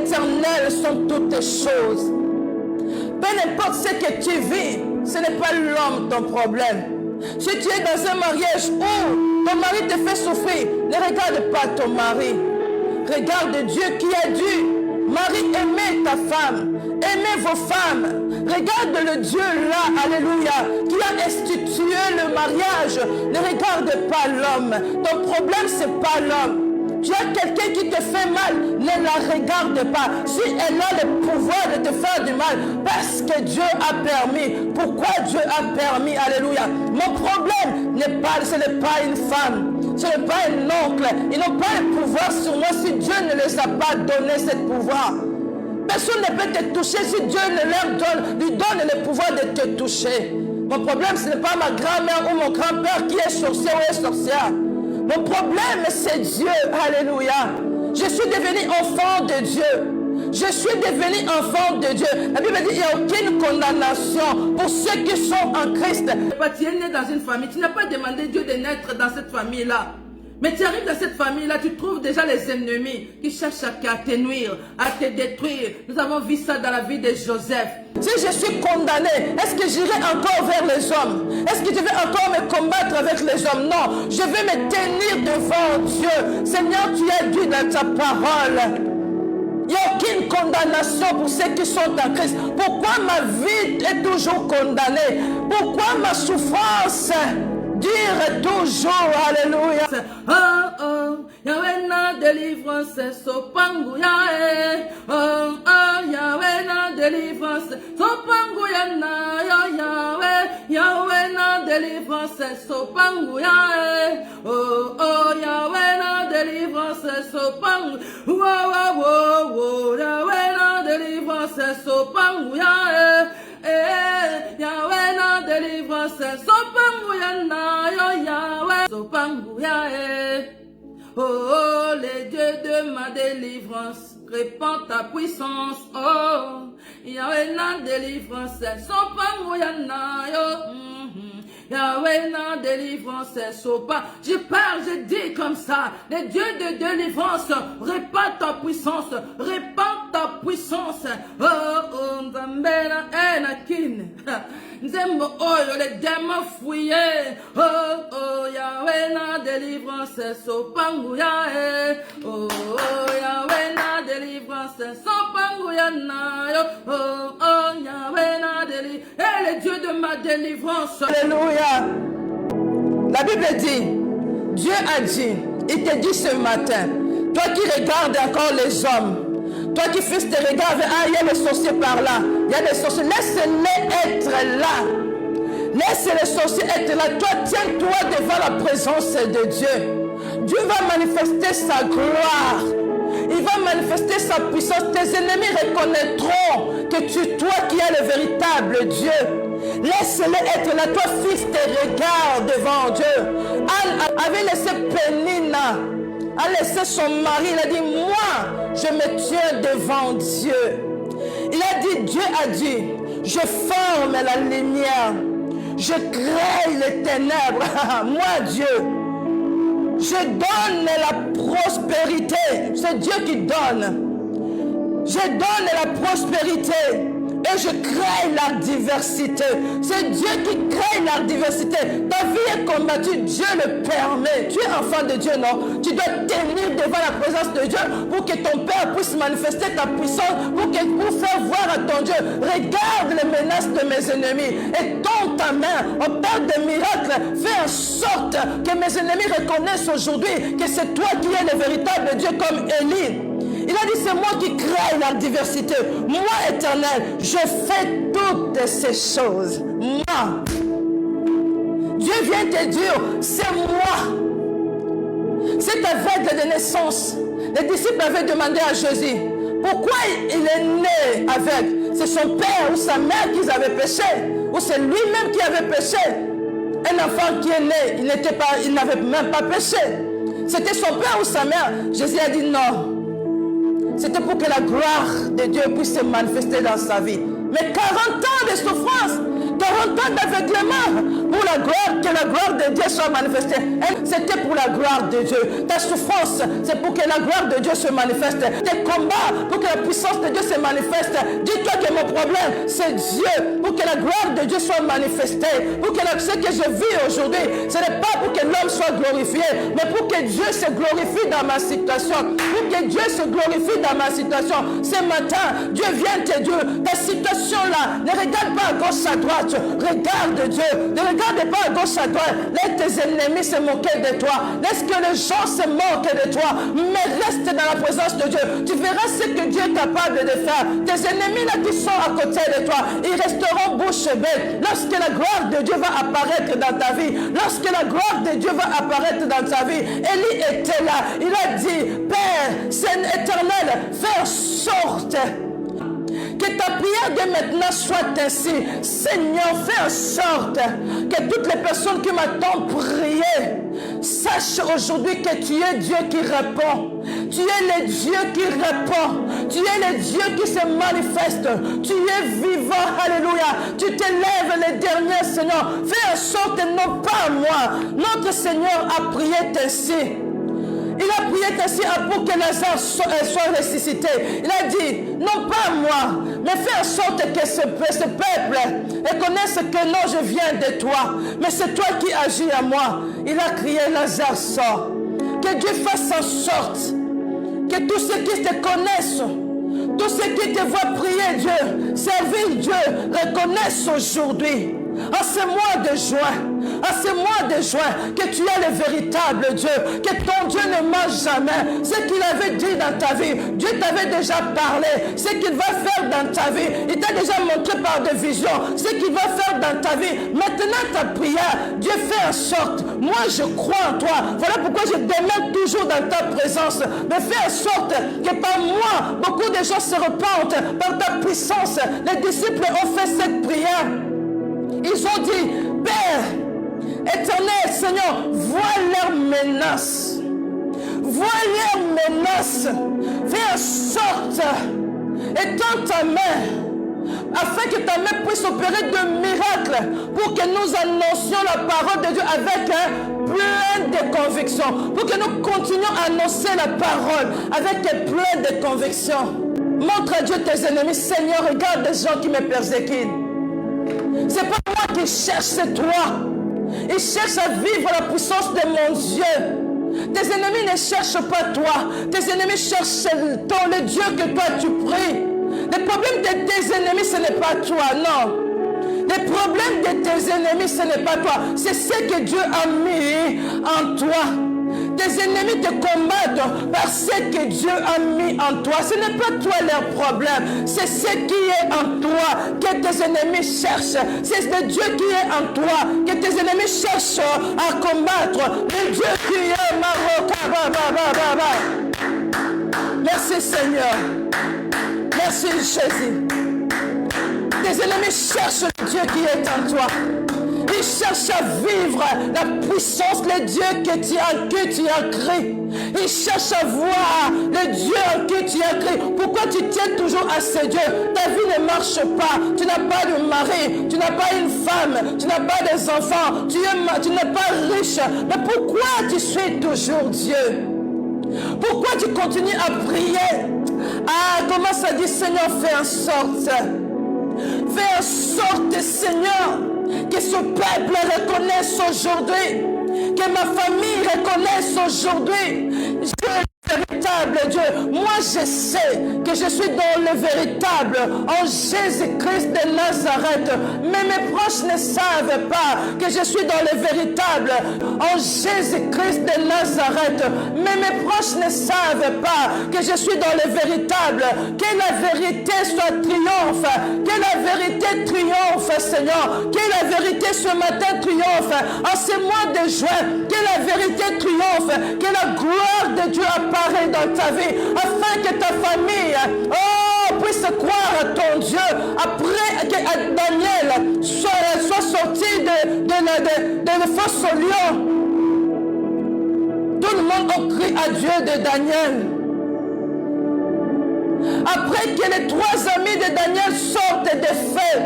éternelles sont toutes choses. Peu importe ce que tu vis, ce n'est pas l'homme ton problème. Si tu es dans un mariage où ton mari te fait souffrir, ne regarde pas ton mari. Regarde Dieu qui a dit, Marie, aimez ta femme, aimez vos femmes. Regarde le Dieu là, alléluia, qui a institué le mariage. Ne regarde pas l'homme. Ton problème, ce n'est pas l'homme. Tu as quelqu'un qui te fait mal, ne la regarde pas. Si elle a le pouvoir de te faire du mal, parce que Dieu a permis. Pourquoi Dieu a permis? Alléluia. Mon problème ce n'est pas une femme, ce n'est pas un oncle. Ils n'ont pas le pouvoir sur moi si Dieu ne les a pas donné ce pouvoir. Personne ne peut te toucher si Dieu ne lui donne le pouvoir de te toucher. Mon problème, ce n'est pas ma grand-mère ou mon grand-père qui est sorcier ou est sorcière. Mon problème, c'est Dieu. Alléluia. Je suis devenu enfant de Dieu. Je suis devenu enfant de Dieu. La Bible dit qu'il n'y a aucune condamnation pour ceux qui sont en Christ. Tu es né dans une famille. Tu n'as pas demandé Dieu de naître dans cette famille-là. Mais tu arrives dans cette famille-là, tu trouves déjà les ennemis qui cherchent à te nuire, à te détruire. Nous avons vu ça dans la vie de Joseph. Si je suis condamné, est-ce que j'irai encore vers les hommes? Est-ce que je vais encore me combattre avec les hommes? Non, je vais me tenir devant Dieu. Seigneur, tu as dit dans ta parole, il n'y a aucune condamnation pour ceux qui sont en Christ. Pourquoi ma vie est toujours condamnée? Pourquoi ma souffrance dure toujours? Alléluia. Oh oh, Yahweh na délivrance, sopangu yae. Oh oh, Yahweh na délivrance, sopangu yana yo Yahweh. Yahweh na délivrance, sopangu yae. Oh oh, Yahweh na délivrance, sopangu. Wo wo wo wo, Yahweh na délivrance, sopangu yae. Yahweh na délivrance, sopangu yana yo Yahweh, sopangu yae. Oh, les dieux de ma délivrance, répand ta puissance. Oh, Yahweh na délivrance, sopangu yana yo. Yahweh na délivrance, sopa. Je parle, je dis comme ça. Les dieux de délivrance, répand ta puissance, répand ta puissance. Oh, oh, Nzambena enakin. Nzembo oyo, les démons fouillés. Oh, oh, Yahweh na délivrance, sopangu yae. Oh, oh, Yahweh na délivrance, sopangu yana. Oh, oh, Yahweh na délivrance. Et les dieux de ma délivrance. Alléluia. La Bible dit, Dieu a dit, il te dit ce matin, toi qui regardes encore les hommes, toi qui fixes tes regards, ah, il y a les sorciers par là, il y a les sorciers, laisse-les être là. Laisse les sorciers être là. Toi, tiens-toi devant la présence de Dieu. Dieu va manifester sa gloire. Il va manifester sa puissance. Tes ennemis reconnaîtront que toi qui es le véritable Dieu. Laisse-les être là. Toi, fixe tes regards devant Dieu. Anne avait laissé Pénina, a laissé son mari. Il a dit, moi, je me tiens devant Dieu. Il a dit, Dieu a dit, je forme la lumière. Je crée les ténèbres. Moi, Dieu. Je donne la prospérité. C'est Dieu qui donne. Je donne la prospérité. Et je crée la diversité. C'est Dieu qui crée la diversité. Ta vie est combattue, Dieu le permet. Tu es enfant de Dieu, non? Tu dois tenir devant la présence de Dieu pour que ton Père puisse manifester ta puissance, pour faire voir à ton Dieu. Regarde les menaces de mes ennemis et tends ta main. On parle de miracles. Fais en sorte que mes ennemis reconnaissent aujourd'hui que c'est toi qui es le véritable Dieu, comme Élie. Il a dit, c'est moi qui crée la diversité. Moi, Éternel, je fais toutes ces choses. Moi. Dieu vient te dire, c'est moi. Cet aveugle de naissance, les disciples avaient demandé à Jésus, pourquoi il est né aveugle? C'est son père ou sa mère qui avaient péché? Ou c'est lui-même qui avait péché? Un enfant qui est né, il n'avait même pas péché. C'était son père ou sa mère? Jésus a dit non. C'était pour que la gloire de Dieu puisse se manifester dans sa vie. Mais 40 ans de souffrance, 40 40 ans d'aveuglement pour la gloire, que la gloire de Dieu soit manifestée. C'était pour la gloire de Dieu. Ta souffrance, c'est pour que la gloire de Dieu se manifeste. Tes combats, pour que la puissance de Dieu se manifeste. Dis-toi que mon problème, c'est Dieu. Pour que la gloire de Dieu soit manifestée. Pour que ce que je vis aujourd'hui, ce n'est pas pour que l'homme soit glorifié, mais pour que Dieu se glorifie dans ma situation. Pour que Dieu se glorifie dans ma situation. Ce matin, Dieu vient te dire, ta situation là, ne regarde pas à gauche à droite, regarde Dieu. Ne regarde pas à gauche à droite. Laisse tes ennemis se moquer de toi. Laisse que les gens se moquent de toi. Mais reste dans la présence de Dieu. Tu verras ce que Dieu est capable de faire. Tes ennemis là qui sont à côté de toi, ils resteront bouche bée. Lorsque la gloire de Dieu va apparaître dans ta vie, lorsque la gloire de Dieu va apparaître dans ta vie, Élie était là. Il a dit, Père, Seigneur éternel, fais en sorte que ta prière de maintenant soit ainsi. Seigneur, fais en sorte que toutes les personnes qui m'attendent prier sachent aujourd'hui que tu es Dieu qui répond. Tu es le Dieu qui répond. Tu es le Dieu qui se manifeste. Tu es vivant. Alléluia. Tu t'élèves les derniers, Seigneur. Fais en sorte, non pas moi. Notre Seigneur a prié ainsi. Il a prié ainsi pour que Lazare soit ressuscité. Il a dit, non pas moi, mais fais en sorte que ce peuple reconnaisse que non, je viens de toi, mais c'est toi qui agis à moi. Il a crié, Lazare sort. Que Dieu fasse en sorte que tous ceux qui te connaissent, tous ceux qui te voient prier Dieu, servir Dieu, reconnaissent aujourd'hui, en ce mois de juin, que tu es le véritable Dieu, que ton Dieu ne ment jamais. Ce qu'il avait dit dans ta vie, Dieu t'avait déjà parlé. Ce qu'il va faire dans ta vie, il t'a déjà montré par des visions. Ce qu'il va faire dans ta vie, maintenant ta prière, Dieu fait en sorte. Moi je crois en toi. Voilà pourquoi je demeure toujours dans ta présence. Mais fais en sorte que par moi, beaucoup de gens se repentent par ta puissance. Les disciples ont fait cette prière. Ils ont dit, Père, éternel Seigneur, vois leurs menaces. Vois leurs menaces. Fais en sorte, étends ta main, afin que ta main puisse opérer de miracles pour que nous annoncions la parole de Dieu avec plein de conviction. Pour que nous continuions à annoncer la parole avec plein de conviction. Montre à Dieu tes ennemis. Seigneur, regarde les gens qui me persécutent. C'est pas moi qui cherche, c'est toi. Ils cherchent à vivre la puissance de mon Dieu. Tes ennemis ne cherchent pas toi. Tes ennemis cherchent le Dieu que toi tu pries. Le problème de tes ennemis, ce n'est pas toi, non. Le problème de tes ennemis, ce n'est pas toi. C'est ce que Dieu a mis en toi. Tes ennemis te combattent par ce que Dieu a mis en toi. Ce n'est pas toi leur problème. C'est ce qui est en toi que tes ennemis cherchent. C'est le Dieu qui est en toi que tes ennemis cherchent à combattre. Le Dieu qui est Maroc. Merci Seigneur. Merci Jésus. Tes ennemis cherchent le Dieu qui est en toi. Ils cherchent à vivre la puissance, le Dieu que tu as créé. Ils cherchent à voir le Dieu en qui tu as créé. Pourquoi tu tiens toujours à ce Dieu? Ta vie ne marche pas. Tu n'as pas de mari, tu n'as pas une femme, tu n'as pas des enfants, tu n'es pas riche. Mais pourquoi tu suis toujours Dieu? Pourquoi tu continues à prier? Ah, comment ça dit, Seigneur, fais en sorte. Fais en sorte, Seigneur, que ce peuple reconnaisse aujourd'hui, que ma famille reconnaisse aujourd'hui, je véritable Dieu. Moi, je sais que je suis dans le véritable, en Jésus-Christ de Nazareth. Mais mes proches ne savent pas que je suis dans le véritable, en Jésus-Christ de Nazareth. Mais mes proches ne savent pas que je suis dans le véritable. Que la vérité soit triomphe. Que la vérité triomphe, Seigneur. Que la vérité ce matin triomphe. En ce mois de juin, que la vérité triomphe. Que la gloire de Dieu apparaît dans ta vie, afin que ta famille puisse croire à ton Dieu. Après que Daniel soit sorti de force au lion, tout le monde a crié à Dieu de Daniel. Après que les trois amis de Daniel sortent des feux,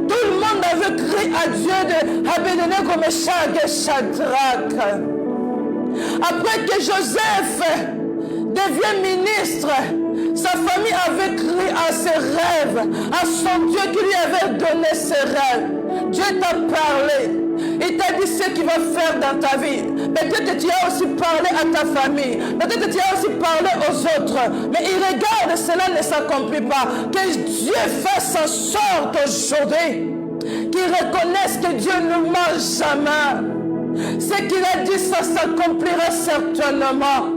Tout le monde avait crié à Dieu de Abednego, Meshach et Shadrach. Après que Joseph devient ministre, sa famille avait crié à ses rêves, à son Dieu qui lui avait donné ses rêves. Dieu t'a parlé. Il t'a dit ce qu'il va faire dans ta vie. Peut-être tu as aussi parlé à ta famille. Peut-être tu as aussi parlé aux autres. Mais il regarde, cela ne s'accomplit pas. Que Dieu fasse en sorte aujourd'hui qu'il reconnaisse que Dieu ne ment jamais. Ce qu'il a dit, ça s'accomplira certainement.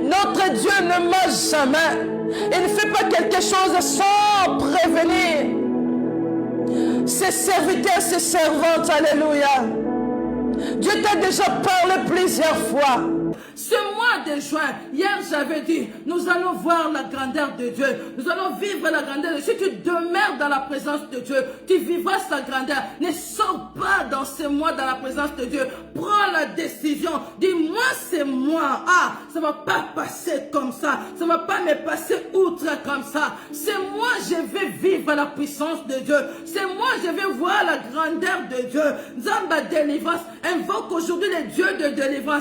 Notre Dieu ne ment jamais. Il ne fait pas quelque chose sans prévenir ses serviteurs, ses servantes. Alléluia. Dieu t'a déjà parlé plusieurs fois. Ce mois de juin, hier j'avais dit, nous allons voir la grandeur de Dieu. Nous allons vivre la grandeur de Dieu. Si tu demeures dans la présence de Dieu, tu vivras sa grandeur. Ne sors pas dans ce mois dans la présence de Dieu. Prends la décision. Dis-moi, c'est moi. Ah, ça ne va pas passer comme ça. Ça ne va pas me passer outre comme ça. C'est moi, je vais vivre la puissance de Dieu. C'est moi, je vais voir la grandeur de Dieu. Zamba délivrance. Invoque aujourd'hui le Dieu de délivrance.